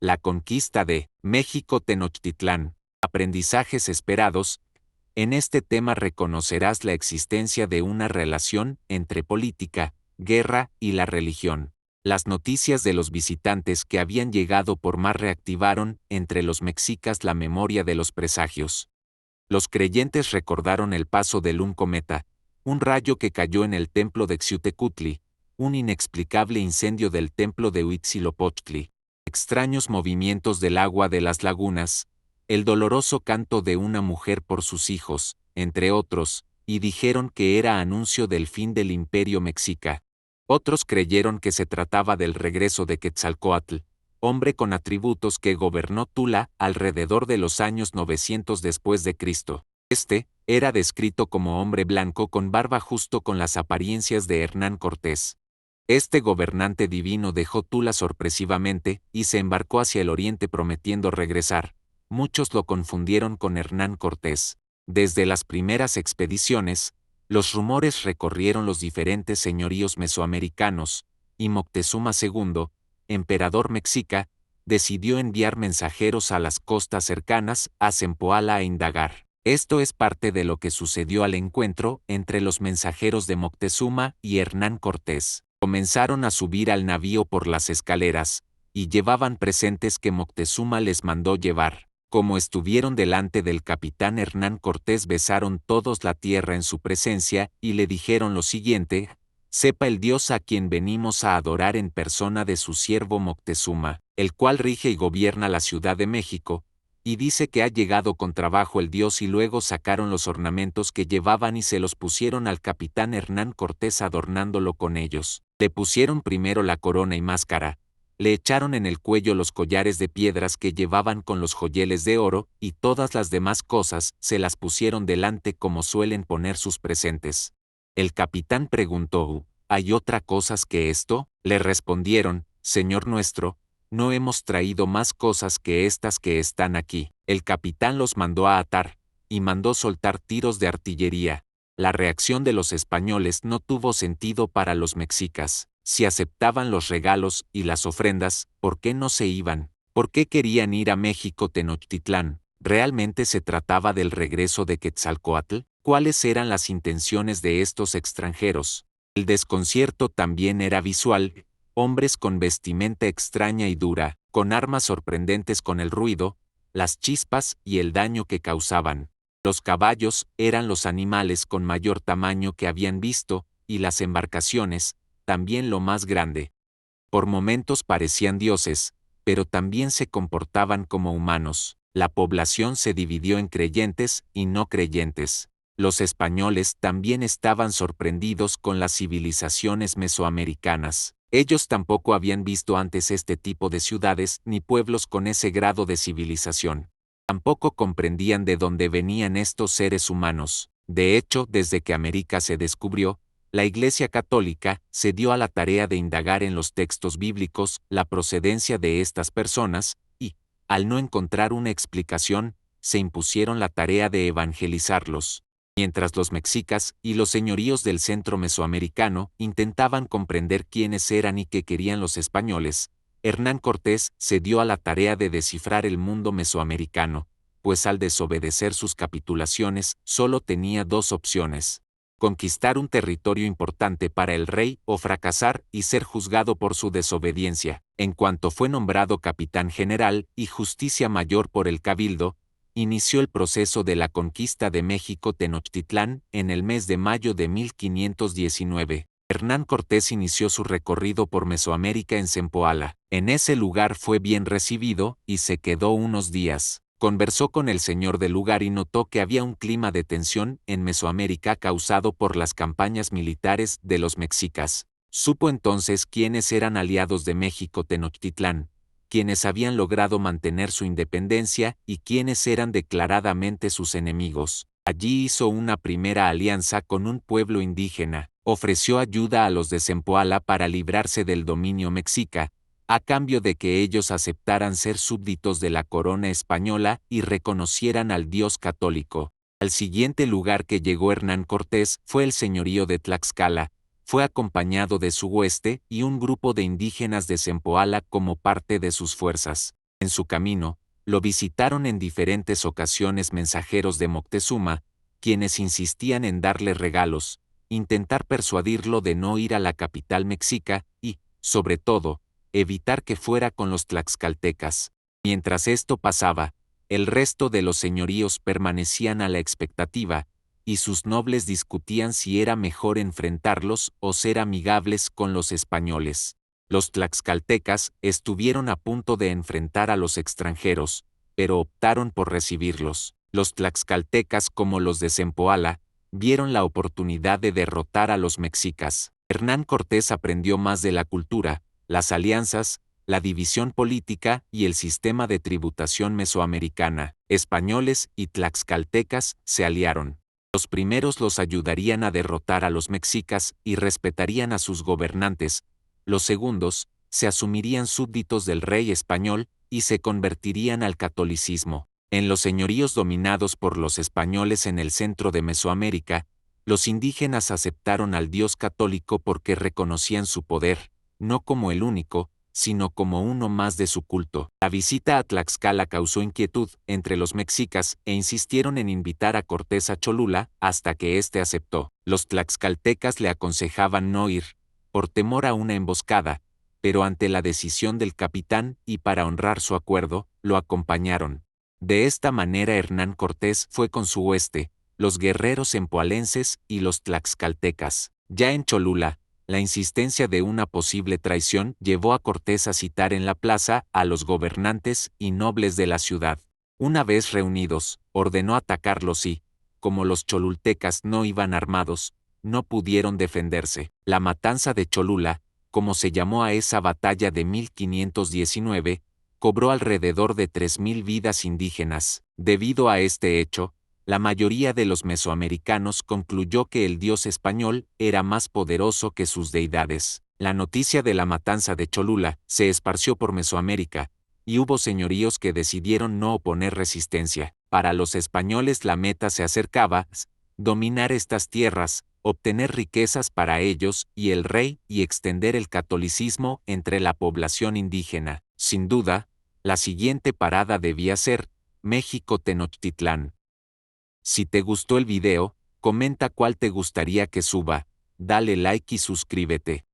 La conquista de México Tenochtitlán. Aprendizajes esperados. En este tema reconocerás la existencia de una relación entre política, guerra y la religión. Las noticias de los visitantes que habían llegado por mar reactivaron entre los mexicas la memoria de los presagios. Los creyentes recordaron el paso de un cometa, un rayo que cayó en el templo de Xiuhtecutli, un inexplicable incendio del templo de Huitzilopochtli, extraños movimientos del agua de las lagunas, el doloroso canto de una mujer por sus hijos, entre otros, y dijeron que era anuncio del fin del imperio mexica. Otros creyeron que se trataba del regreso de Quetzalcóatl, hombre con atributos que gobernó Tula alrededor de los años 900 después de Cristo. Este era descrito como hombre blanco con barba justo con las apariencias de Hernán Cortés. Este gobernante divino dejó Tula sorpresivamente y se embarcó hacia el oriente prometiendo regresar. Muchos lo confundieron con Hernán Cortés. Desde las primeras expediciones, los rumores recorrieron los diferentes señoríos mesoamericanos, y Moctezuma II, emperador mexica, decidió enviar mensajeros a las costas cercanas a Zempoala a indagar. Esto es parte de lo que sucedió al encuentro entre los mensajeros de Moctezuma y Hernán Cortés. Comenzaron a subir al navío por las escaleras, y llevaban presentes que Moctezuma les mandó llevar. Como estuvieron delante del capitán Hernán Cortés, besaron todos la tierra en su presencia y le dijeron lo siguiente: sepa el Dios a quien venimos a adorar en persona de su siervo Moctezuma, el cual rige y gobierna la Ciudad de México, y dice que ha llegado con trabajo el Dios. Y luego sacaron los ornamentos que llevaban y se los pusieron al capitán Hernán Cortés adornándolo con ellos. Le pusieron primero la corona y máscara, le echaron en el cuello los collares de piedras que llevaban con los joyeles de oro, y todas las demás cosas se las pusieron delante como suelen poner sus presentes. El capitán preguntó: ¿hay otra cosas que esto? Le respondieron: Señor nuestro, no hemos traído más cosas que estas que están aquí. El capitán los mandó a atar, y mandó soltar tiros de artillería. La reacción de los españoles no tuvo sentido para los mexicas. Si aceptaban los regalos y las ofrendas, ¿por qué no se iban? ¿Por qué querían ir a México Tenochtitlán? ¿Realmente se trataba del regreso de Quetzalcóatl? ¿Cuáles eran las intenciones de estos extranjeros? El desconcierto también era visual: hombres con vestimenta extraña y dura, con armas sorprendentes, con el ruido, las chispas y el daño que causaban. Los caballos eran los animales con mayor tamaño que habían visto, y las embarcaciones, también lo más grande. Por momentos parecían dioses, pero también se comportaban como humanos. La población se dividió en creyentes y no creyentes. Los españoles también estaban sorprendidos con las civilizaciones mesoamericanas. Ellos tampoco habían visto antes este tipo de ciudades ni pueblos con ese grado de civilización. Tampoco comprendían de dónde venían estos seres humanos. De hecho, desde que América se descubrió, la Iglesia Católica se dio a la tarea de indagar en los textos bíblicos la procedencia de estas personas, y, al no encontrar una explicación, se impusieron la tarea de evangelizarlos. Mientras los mexicas y los señoríos del centro mesoamericano intentaban comprender quiénes eran y qué querían los españoles, Hernán Cortés se dio a la tarea de descifrar el mundo mesoamericano, pues al desobedecer sus capitulaciones solo tenía dos opciones: conquistar un territorio importante para el rey o fracasar y ser juzgado por su desobediencia. En cuanto fue nombrado capitán general y justicia mayor por el cabildo, inició el proceso de la conquista de México Tenochtitlán en el mes de mayo de 1519. Hernán Cortés inició su recorrido por Mesoamérica en Zempoala. En ese lugar fue bien recibido y se quedó unos días. Conversó con el señor del lugar y notó que había un clima de tensión en Mesoamérica causado por las campañas militares de los mexicas. Supo entonces quiénes eran aliados de México Tenochtitlán, quienes habían logrado mantener su independencia y quienes eran declaradamente sus enemigos. Allí hizo una primera alianza con un pueblo indígena, ofreció ayuda a los de Zempoala para librarse del dominio mexica, a cambio de que ellos aceptaran ser súbditos de la corona española y reconocieran al Dios católico. Al siguiente lugar que llegó Hernán Cortés fue el señorío de Tlaxcala. Fue acompañado de su hueste y un grupo de indígenas de Zempoala como parte de sus fuerzas. En su camino, lo visitaron en diferentes ocasiones mensajeros de Moctezuma, quienes insistían en darle regalos, intentar persuadirlo de no ir a la capital mexica y, sobre todo, evitar que fuera con los tlaxcaltecas. Mientras esto pasaba, el resto de los señoríos permanecían a la expectativa, y sus nobles discutían si era mejor enfrentarlos o ser amigables con los españoles. Los tlaxcaltecas estuvieron a punto de enfrentar a los extranjeros, pero optaron por recibirlos. Los tlaxcaltecas, como los de Zempoala, vieron la oportunidad de derrotar a los mexicas. Hernán Cortés aprendió más de la cultura, las alianzas, la división política y el sistema de tributación mesoamericana. Españoles y tlaxcaltecas se aliaron. Los primeros los ayudarían a derrotar a los mexicas y respetarían a sus gobernantes. Los segundos se asumirían súbditos del rey español y se convertirían al catolicismo. En los señoríos dominados por los españoles en el centro de Mesoamérica, los indígenas aceptaron al Dios católico porque reconocían su poder, no como el único, sino como uno más de su culto. La visita a Tlaxcala causó inquietud entre los mexicas e insistieron en invitar a Cortés a Cholula hasta que éste aceptó. Los tlaxcaltecas le aconsejaban no ir, por temor a una emboscada, pero ante la decisión del capitán y para honrar su acuerdo, lo acompañaron. De esta manera Hernán Cortés fue con su hueste, los guerreros empoalenses y los tlaxcaltecas. Ya en Cholula, la insistencia de una posible traición llevó a Cortés a citar en la plaza a los gobernantes y nobles de la ciudad. Una vez reunidos, ordenó atacarlos y, como los cholultecas no iban armados, no pudieron defenderse. La matanza de Cholula, como se llamó a esa batalla de 1519, cobró alrededor de 3.000 vidas indígenas. Debido a este hecho, la mayoría de los mesoamericanos concluyó que el dios español era más poderoso que sus deidades. La noticia de la matanza de Cholula se esparció por Mesoamérica, y hubo señoríos que decidieron no oponer resistencia. Para los españoles la meta se acercaba, dominar estas tierras, obtener riquezas para ellos y el rey y extender el catolicismo entre la población indígena. Sin duda, la siguiente parada debía ser México Tenochtitlán. Si te gustó el video, comenta cuál te gustaría que suba, dale like y suscríbete.